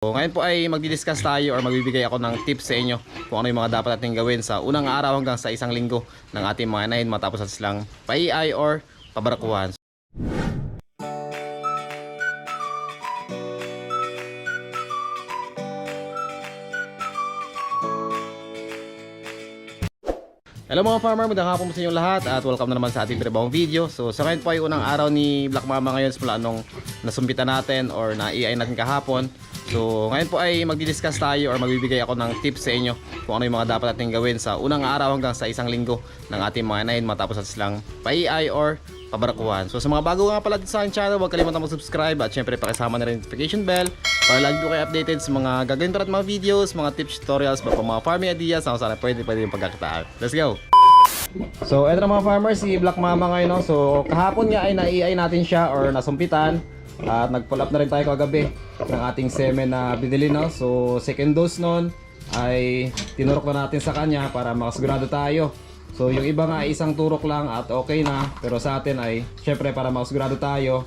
So, ngayon po ay magdi-discuss tayo or magbibigay ako ng tips sa inyo kung ano yung mga dapat natin gawin sa unang araw hanggang sa isang linggo ng ating mga inahin matapos at silang pa-EI or pabarakuhan. Hello mga farmer, magandang hapon po sa inyo lahat at welcome na naman sa ating pinabawang video. So sa ngayon po ay unang araw ni Black Mama ngayon simula nung nasumpitan natin or na-EI natin kahapon. So ngayon po ay magdi-discuss tayo or magbibigay ako ng tips sa inyo kung ano yung mga dapat natin gawin sa unang araw hanggang sa isang linggo ng ating mga inahin matapos at silang pa-EI or pabarakuhan. So sa mga bago nga pala dito sa aking channel, huwag kalimutan mag-subscribe at syempre pakisama na rin notification bell para lagi ko kayo updated sa mga gagawin at mga videos, mga tips, tutorials, mga farming ideas na kung saan pwede yung pagkakitaan. Let's go! So eto na mga farmers, si Black Mama ngayon, no? So kahapon nga ay na-EI natin siya or nasumpitan at nag-pull up na rin tayo kagabi ng ating semen na binili, no? So second dose nun ay tinurok na natin sa kanya para makasigurado tayo. So yung iba nga ay isang turok lang at okay na, pero sa atin ay syempre para makasigurado tayo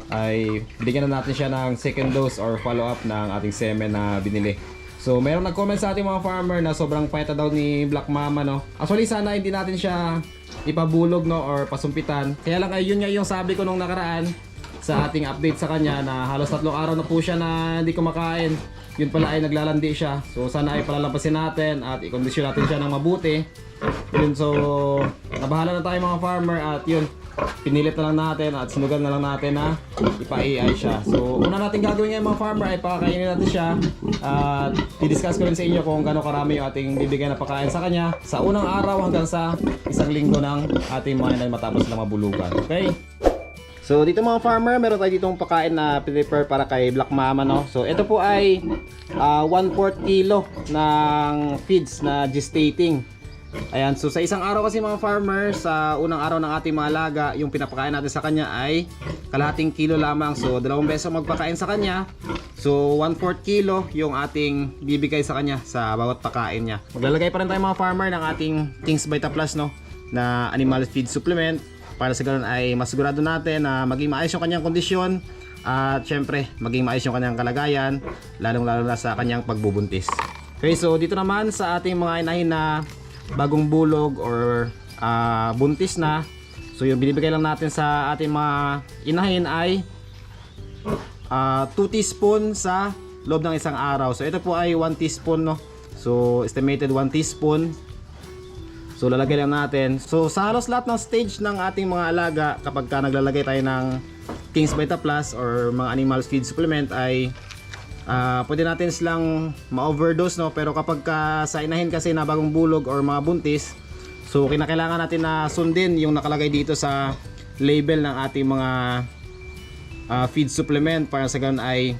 ay bigyan na natin siya ng second dose or follow up ng ating semen na binili. So mayroong nag-comment sa ating mga farmer na sobrang payat daw ni Black Mama, no? Actually sana hindi natin siya ipabulog, no, or pasumpitan. Kaya lang ay yun nga yung sabi ko nung nakaraan sa ating update sa kanya na halos 3 araw na po siya na hindi kumakain. Yun pala ay naglalandi siya. So sana ay palalampasin natin at i-condition natin siya ng mabuti. Yun, so nabahala na tayo mga farmer at yun, pinilit na lang natin at sinugan na lang natin na ipa-EI siya. So una natin gagawin ngayon mga farmer ay pakakainin natin siya at i-discuss ko rin sa inyo kung gaano karami yung ating bibigyan na pagkain sa kanya sa unang araw hanggang sa isang linggo ng ating mga inahin matapos na mabulugan. Okay? So dito mga farmer, meron tayo ditong pagkain na prepare para kay Black Mama, no? So ito po ay 1/4 kilo ng feeds na gestating. Ayan, so sa isang araw kasi mga farmer, sa unang araw ng ating mga alaga, yung pinapakain natin sa kanya ay kalahating kilo lamang. So 2 beses magpakain sa kanya. So 1/4 kilo yung ating bibigay sa kanya sa bawat pakain niya. Maglalagay pa rin tayo mga farmer ng ating King's Vita Plus, no, na animal feed supplement para sa ganun ay masigurado natin na maging maayos yung kanyang kondisyon at syempre maging maayos yung kanyang kalagayan, lalong-lalo na sa kanyang pagbubuntis. Okay, so dito naman sa ating mga inahin na bagong bulog or buntis na, so yung binibigay lang natin sa ating mga inahin ay 2 teaspoon sa loob ng isang araw. So ito po ay 1 teaspoon, no? So estimated 1 teaspoon. So lalagay lang natin. So sa halos lahat ng stage ng ating mga alaga, kapag ka naglalagay tayo ng King's Vita Plus or mga animal feed supplement ay pwede natin silang ma-overdose, no? Pero kapag sa inahin kasi na bagong bulog or mga buntis, so kinakailangan natin na sundin yung nakalagay dito sa label ng ating mga feed supplement para sa ganun ay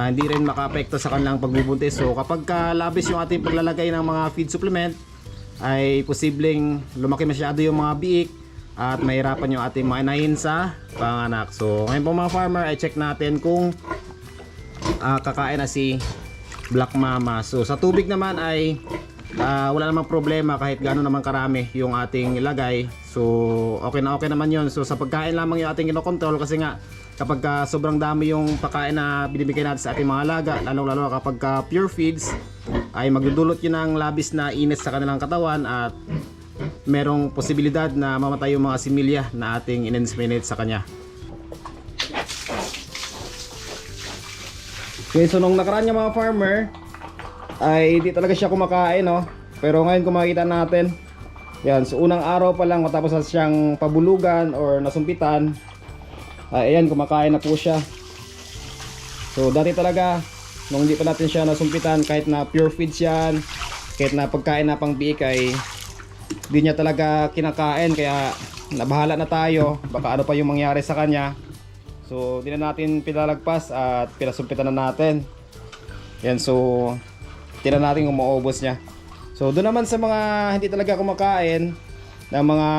hindi rin maka-apekto sa kanilang pagbubuntis. So kapag labis yung ating paglalagay ng mga feed supplement ay posibleng lumaki masyado yung mga biik at mahirapan yung ating mga inahin sa panganak. So ngayon po mga farmer ay check natin kung kakain na si Black Mama. So sa tubig naman ay wala namang problema kahit gaano naman karami yung ating ilagay. So okay naman yon. So sa pagkain lamang yung ating kinokontrol kasi nga kapag sobrang dami yung pagkain na binibigay natin sa ating mga alaga, lalo kapag pure feeds, ay magdudulot yun ng labis na init sa kanilang katawan at merong posibilidad na mamatay yung mga similya na ating in-inseminate sa kanya. Okay, so nung nakaraan niya mga farmer ay di talaga siya kumakain, no? Pero ngayon kung makikita natin, yan, so unang araw pa lang matapos na siyang pabulugan or nasumpitan, ay ayan, kumakain na po siya. So dati talaga nung hindi pa natin siya nasumpitan, kahit na pure feeds yan, kahit na pagkain na pang biik ay di niya talaga kinakain, kaya nabahala na tayo baka ano pa yung mangyari sa kanya. So di na natin pinalagpas at pinasumpitan na natin. Yan, so tira natin kung maubos niya. So doon naman sa mga hindi talaga kumakain ng mga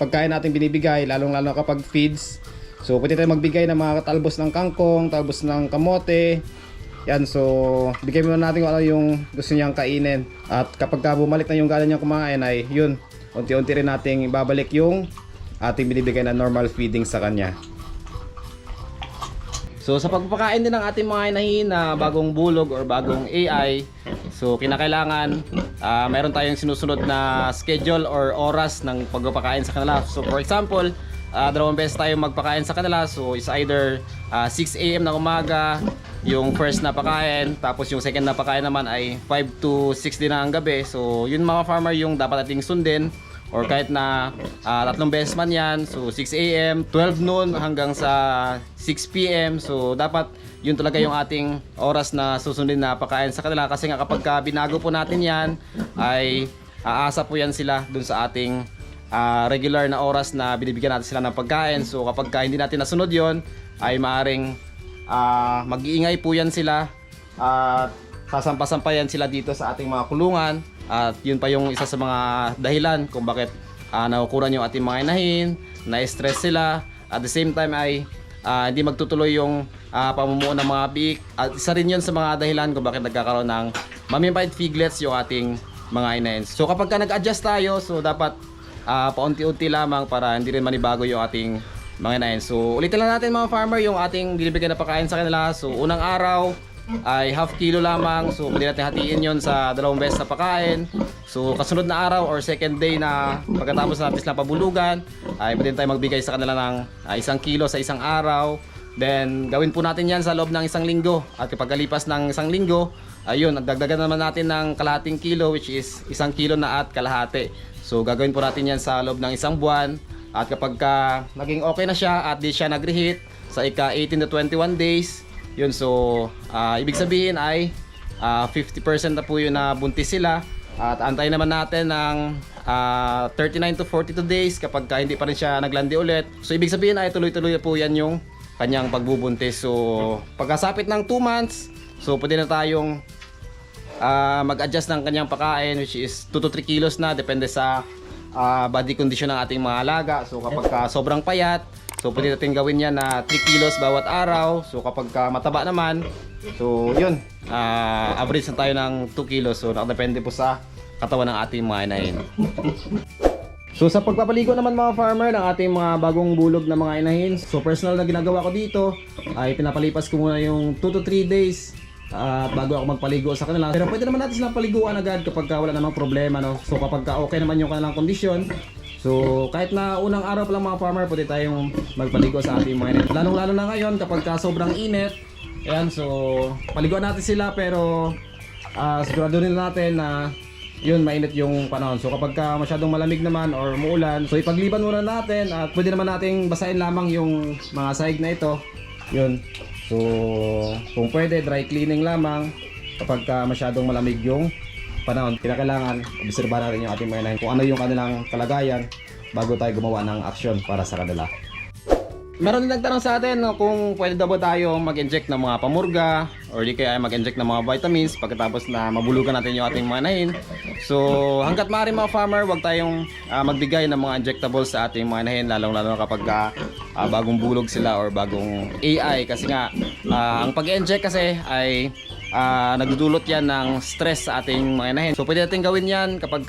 pagkain natin binibigay, lalong kapag feeds, so pwede tayo magbigay ng mga talbos ng kangkong, talbos ng kamote. Yan, so bigay muna natin kung ano yung gusto niyang kainin. At kapag bumalik na yung gana niyang kumain ay yun, unti-unti rin nating ibabalik yung ating binibigay na normal feeding sa kanya. So sa pagpapakain din ng ating mga inahin na bagong bulog or bagong AI, so kinakailangan mayroon tayong sinusunod na schedule or oras ng pagpapakain sa kanila. So for example, dalawang beses tayo magpakain sa kanila. So is either 6 AM ng umaga yung first na pakain, tapos yung second na pakain naman ay 5 to 6 din ng gabi. So yun mga farmer yung dapat nating sundin, or kahit na tatlong beses man yan. So 6 AM, 12 noon hanggang sa 6 PM. So dapat yun talaga yung ating oras na susundin na pakain sa kanila, kasi nga kapag binago po natin yan ay aasa po yan sila dun sa ating regular na oras na binibigyan natin sila ng pagkain. So kapag hindi natin nasunod yon ay maaring mag-iingay po yan sila at sasampa-sampayan sila dito sa ating mga kulungan. At yun pa yung isa sa mga dahilan kung bakit nakukuran yung ating mga inahin, na-stress sila. At the same time ay hindi magtutuloy yung pamumuo ng mga biik. At isa rin yun sa mga dahilan kung bakit nagkakaroon ng mummified piglets yung ating mga inahin. So kapag nag-adjust tayo, so dapat paunti-unti lamang para hindi rin manibago yung ating mga inahin. So ulitin lang natin mga farmer yung ating binibigyan na pagkain sa kanila. So unang araw ay half kilo lamang. So pwede natin hatiin yon sa dalawang beses na pagkain. So kasunod na araw or second day na pagkatapos natin sila pabulugan, ay pwede tayo magbigay sa kanila ng 1 kilo sa isang araw. Then gawin po natin yan sa loob ng 1 linggo. At kapag kalipas ng 1 linggo, ayun, nagdagdagan naman natin ng kalahating kilo, which is 1 kilo na at kalahati. So gagawin po natin yan sa loob ng 1 buwan. At kapag naging okay na siya at di siya nag-reheat sa ika 18 to 21 days, yun, so ibig sabihin ay 50% na po yun na buntis sila. At antayin naman natin ng 39 to 42 days kapag hindi pa rin siya naglandi ulit. So ibig sabihin ay tuloy-tuloy po yan yung kanyang pagbubuntis. So pagkasapit ng 2 months, so pwede na tayong mag-adjust ng kanyang pakain, which is 2 to 3 kilos na, depende sa body condition ng ating mga alaga. So kapag sobrang payat, so pwede natin gawin yan na 3 kilos bawat araw. So kapag mataba naman, so yun, average na tayo ng 2 kilos. So nakadepende po sa katawan ng ating mga inahin. So sa pagpapaligo naman mga farmer ng ating mga bagong bulog na mga inahin, so personal na ginagawa ko dito ay pinapalipas ko muna yung 2 to 3 days bago ako magpaligo sa kanila. Pero pwede naman natin silang paliguan agad kapag wala namang problema, no? So kapag okay naman yung kanilang kondisyon, so kahit na unang araw pa lang mga farmer, pwede tayong magpaligo sa ating mga init. Lalong-lalo na ngayon kapag sobrang init. Ayan, so paliguan natin sila, pero sigurado rin natin na yun, mainit yung panahon. So kapag masyadong malamig naman or muulan, so ipagliban muna natin at pwede naman nating basahin lamang yung mga sahig na ito. Yun. So kung pwede, dry cleaning lamang kapag masyadong malamig yung panahon. Kailangan obserbahan natin yung ating mga inahin kung ano yung kanilang kalagayan bago tayo gumawa ng aksyon para sa kanila. Meron din nagtanong sa atin kung pwede daw ba tayo mag-inject ng mga pamurga or di kaya mag-inject ng mga vitamins pagkatapos na mabulugan natin yung ating mga inahin. So hanggat maaari mga farmer, huwag tayong magbigay ng mga injectables sa ating mga inahin, lalong-lalo kapag bagong bulog sila or bagong AI, kasi nga ang pag-inject kasi ay nagdudulot yan ng stress sa ating mga inahin. So pwede natin gawin yan kapag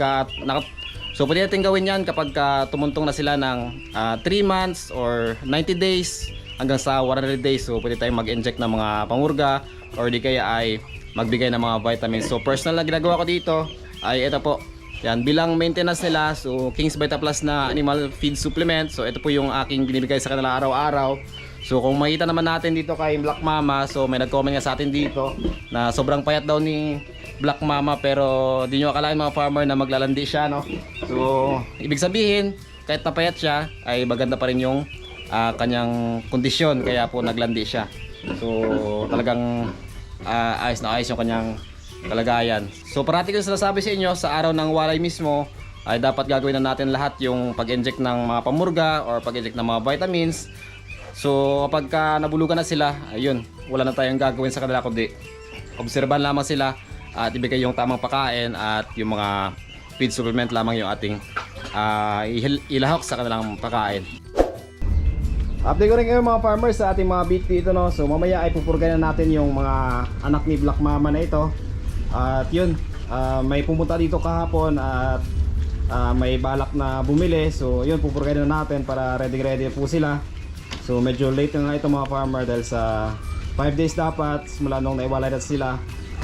tumuntong na sila ng 3 months or 90 days hanggang sa 100 days. So pwede tayong mag-inject ng mga pamurga or di kaya ay magbigay ng mga vitamins. So personal na ginagawa ko dito ay ito po. Yan, bilang maintenance nila, so King's Vita Plus na animal feed supplement. So ito po yung aking binibigay sa kanila araw-araw. So kung makita naman natin dito kay Black Mama, so may nag-comment nga sa atin dito na sobrang payat daw ni Black Mama, pero di nyo akalain mga farmer na maglalandi siya, no? So ibig sabihin, kahit napayat siya ay maganda pa rin yung kanyang kondisyon, kaya po naglandi siya. So talagang ayos na ayos yung kanyang kalagayan. So parati ko sinasabi sa inyo, sa araw ng walay mismo ay dapat gagawin na natin lahat yung pag-inject ng mga pamurga or pag-inject ng mga vitamins. So kapag nabulugan na sila, ayun, wala na tayong gagawin sa kanila kundi obserbahan lamang sila at ibigay yung tamang pagkain at yung mga feed supplement lamang yung ating ilahok sa kanilang pagkain. Update ko rin kayo mga farmers sa ating mga beef dito, no? So mamaya ay pupurgay na natin yung mga anak ni Black Mama na ito. At yun, may pumunta dito kahapon at may balak na bumili. So yun, pupurgay na natin para ready po sila. So medyo late na ito mga farmer dahil sa 5 days dapat simula nung naiwalay na sila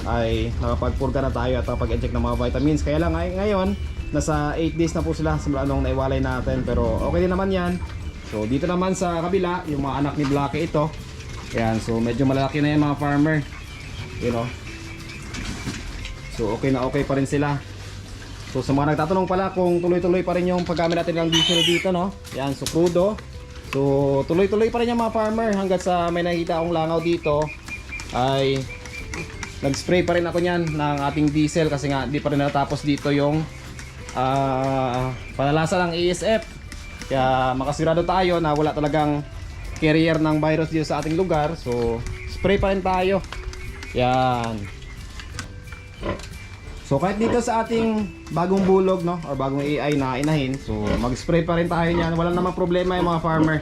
ay nakapagpurga na tayo at nakapag-inject ng mga vitamins. Kaya lang ngayon nasa 8 days na po sila simula nung naiwalay natin, pero okay din naman yan. So dito naman sa kabila yung mga anak ni Blackie ito. Ayan, so medyo malalaki na yan mga farmer, you know. So okay na okay pa rin sila. So sa mga nagtatanong pala kung tuloy-tuloy pa rin yung paggamit natin ng diesel dito, no? Ayan, so crudo. So tuloy-tuloy pa rin yung mga farmer hanggat sa may nakita akong langaw dito ay nag-spray pa rin ako niyan ng ating diesel kasi nga di pa rin natapos dito yung panalasa ng ASF. Kaya makasigurado tayo na wala talagang carrier ng virus dito sa ating lugar. So spray pa rin tayo. Yan. So kahit dito sa ating bagong bulog, no, or bagong AI na inahin, so mag-spray pa rin tayo niyan. Wala namang problema yung mga farmer.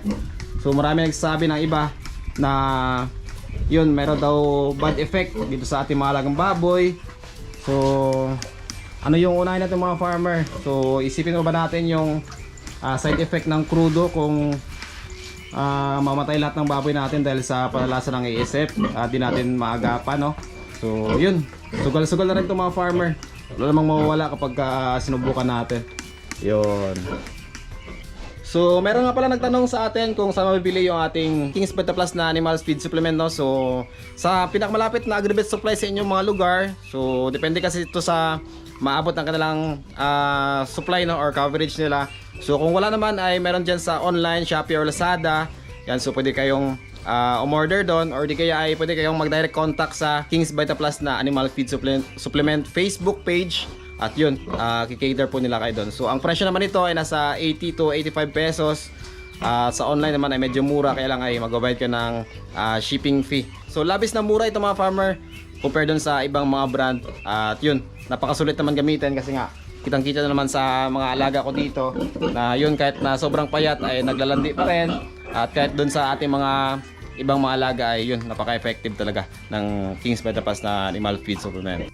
So marami nagsasabi ng iba na yun, meron daw bad effect dito sa ating mga alagang baboy. So ano yung unahin natin mga farmer? So isipin mo ba natin yung side effect ng crudo kung mamatay lahat ng baboy natin dahil sa panalasa ng ASF at di natin maagapan, no? So yun, sugal-sugal na rin itong mga farmer. Wala namang mawawala kapag sinubukan natin. Yun. So meron nga pala nagtanong sa atin kung saan mabibili yung ating King's Beta Plus na animal feed supplement, no? So sa pinakamalapit na Agribet supply sa inyong mga lugar. So depende kasi ito sa maabot ng kanilang supply, no, or coverage nila. So kung wala naman ay meron dyan sa online, Shopee or Lazada. Yan, so pwede kayong umorder doon, or di kaya ay pwede kayong mag-direct contact sa King's Beta Plus na animal feed supplement Facebook page. At yun, kikater po nila kayo doon. So ang presyo naman nito ay nasa 80 to 85 pesos. Sa online naman ay medyo mura, kaya lang ay magbabayad ka ng shipping fee. So labis na mura ito mga farmer compare doon sa ibang mga brand. At yun, napakasulit naman gamitin kasi nga kitang-kita na naman sa mga alaga ko dito na yun, kahit na sobrang payat ay naglalandi pa rin. At kahit doon sa ating mga ibang mga alaga ay yun, napaka-effective talaga ng King's Beta Plus na animal feed supplement.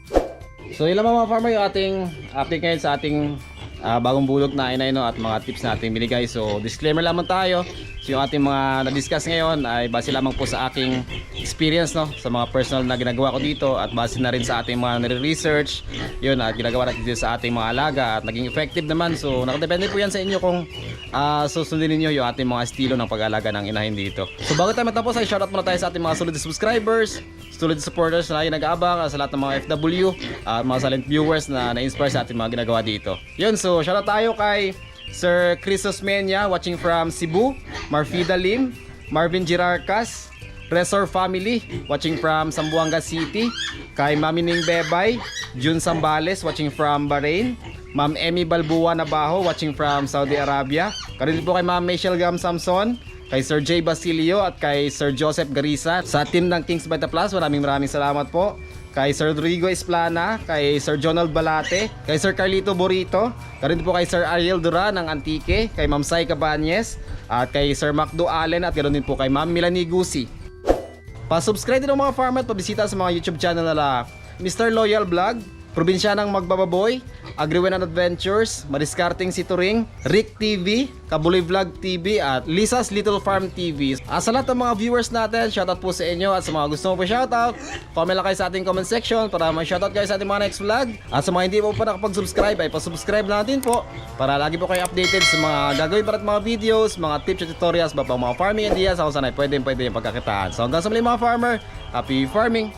So yun lang mga farmer yung ating update ngayon sa ating bagong bulog na inay, no, at mga tips na ating binigay. So disclaimer lamang tayo. So yung ating mga na-discuss ngayon ay base lamang po sa aking experience, no, sa mga personal na ginagawa ko dito, at base na rin sa ating mga nare-research yun at ginagawa natin dito sa ating mga alaga at naging effective naman. So nakadepende po yan sa inyo kung susundin niyo yung ating mga estilo ng pag-alaga ng inahin dito. So bago tayo matapos ay shoutout muna tayo sa ating mga solid subscribers, solid supporters na lagi nag-aabang, sa lahat ng mga FW at mga silent viewers na na-inspire sa ating mga ginagawa dito. Yun, so shoutout tayo kay Sir Chris Osmeña watching from Cebu, Marfida Lim, Marvin Girarcas, Resor Family watching from Zamboanga City, kay Mami Ning Bebay, Jun Sambales watching from Bahrain, Ma'am Emmy Balbua Nabaho watching from Saudi Arabia, karin po kay Ma'am Michelle Gam Samson, kay Sir J Basilio at kay Sir Joseph Garisa sa team ng King's Beta Plus. Maraming salamat po. Kay Sir Rodrigo Esplana, kay Sir Jonald Balate, kay Sir Carlito Borito, karin po kay Sir Ariel Dura ng Antique, kay Ma'am Sai Cabañez, at kay Sir Macdo Allen, at ganoon din po kay Ma'am Melanie Gusi. Pa-subscribe din ng mga farmer at pabisita sa mga YouTube channel nila Mr. Loyal Vlog, Probinsya ng Magbababoy, Agriwen and Adventures, Mariskarting Situring, Rick TV, Kabuloy Vlog TV, at Lisa's Little Farm TV. Sa lahat ng mga viewers natin, shoutout po sa inyo, at sa mga gusto mo po shoutout, comment lang kayo sa ating comment section para ma-shoutout kayo sa ating mga next vlog. At sa mga hindi po pa nakapag-subscribe ay pa-subscribe na natin po para lagi po kayo updated sa mga gagawin para at mga videos, mga tips at tutorials, mga farming ideas, kung saan ay pwede yung pagkakitaan. So hanggang sa muli mga farmer, happy farming!